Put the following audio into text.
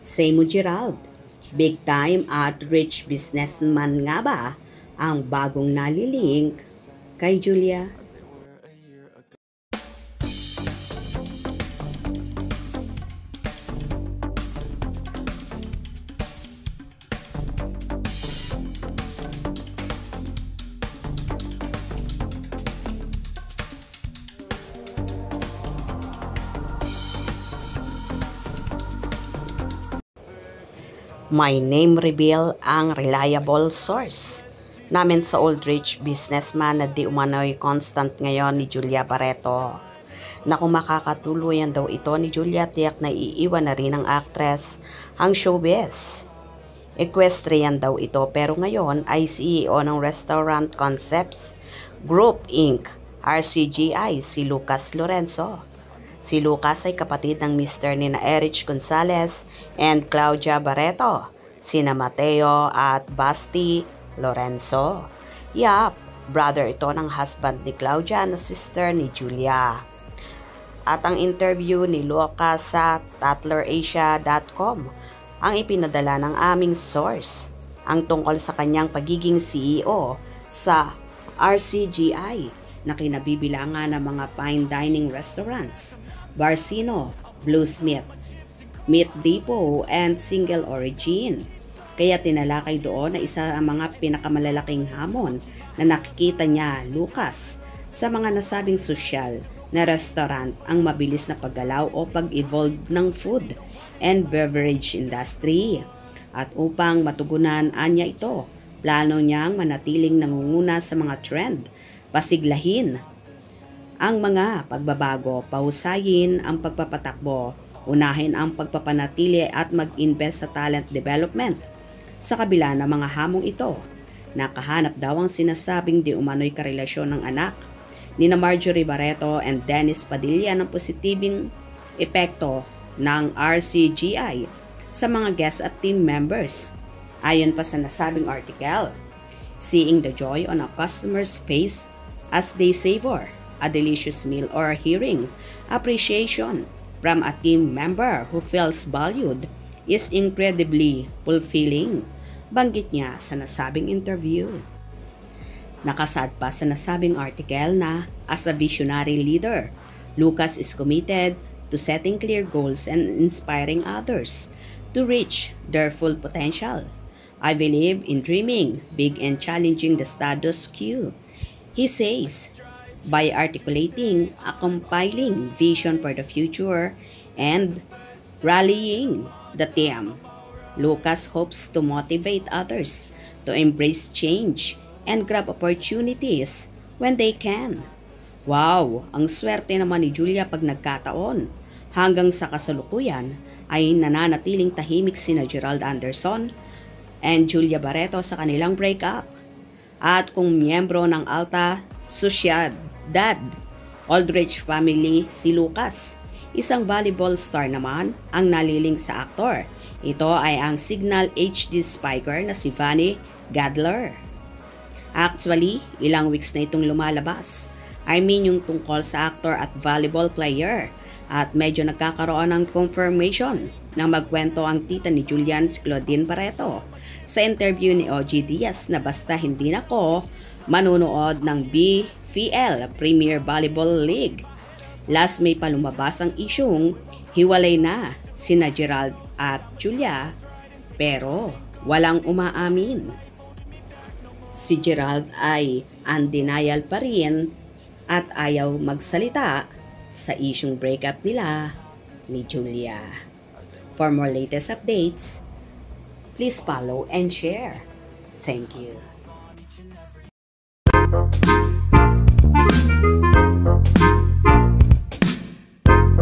Say mo Gerald, big time at rich businessman nga ba ang bagong nalilink kay Julia? My name reveal ang reliable source namin sa old rich businessman na di umano'y constant ngayon ni Julia Barreto. Na kung makakatuluyan daw ito ni Julia, tiyak na iiwan na rin ng actress ang showbiz. Equestrian daw ito pero ngayon ay CEO ng Restaurant Concepts Group Inc. RCGI si Lucas Lorenzo. Si Lucas ay kapatid ng Mr. nina Erich Gonzalez and Claudia Barreto, sina Mateo at Basti Lorenzo. Yap, brother ito ng husband ni Claudia na sister ni Julia. At ang interview ni Lucas sa TatlerAsia.com ang ipinadala ng aming source ang tungkol sa kanyang pagiging CEO sa RCGI na kinabibilangan ng mga fine dining restaurants, Barcino, Bluesmith, Meat Depot, and Single Origin. Kaya tinalakay doon na isa ang mga pinakamalalaking hamon na nakikita niya, Lucas, sa mga nasabing sosyal na restaurant ang mabilis na paggalaw o pag-evolve ng food and beverage industry. At upang matugunan anya ito, plano niyang manatiling nangunguna sa mga trend, pasiglahin ang mga pagbabago, pahusayin ang pagpapatakbo, unahin ang pagpapanatili at mag-invest sa talent development. Sa kabila ng mga hamong ito, nakahanap daw ang sinasabing di umano'y karelasyon ng anak ni na Marjorie Barreto and Dennis Padilla ng positibing epekto ng RCGI sa mga guests at team members. Ayon pa sa nasabing article, seeing the joy on a customer's face as they savor a delicious meal or hearing appreciation from a team member who feels valued is incredibly fulfilling, banggit niya sa nasabing interview. Nakasad pa sa nasabing article na as a visionary leader, Lucas is committed to setting clear goals and inspiring others to reach their full potential. I believe in dreaming big and challenging the status quo, he says, by articulating a compiling vision for the future and rallying the team. Lucas hopes to motivate others to embrace change and grab opportunities when they can. Wow, ang swerte naman ni Julia pag nagkataon. Hanggang sa kasalukuyan ay nananatiling tahimik sina Gerald Anderson and Julia Barreto sa kanilang breakup. At kung miyembro ng Alta Sociedad Aldrich family si Lucas, isang volleyball star naman ang naliling sa aktor. Ito ay ang Signal HD spiker na si Vanny Gadler. Actually, ilang weeks na itong lumalabas. I mean yung tungkol sa actor at volleyball player. At medyo nagkakaroon ng confirmation na magkwento ang tita ni Julian, si Claudine Barreto, sa interview ni OG Diaz na basta hindi na ko manunood ng BVL Premier Volleyball League. Last May pa lumabas ang isyung hiwalay na sina Gerald at Julia pero walang umaamin. Si Gerald ay undenial pa rin at ayaw magsalita sa isyung breakup nila ni Julia. For more latest updates, please follow and share. Thank you.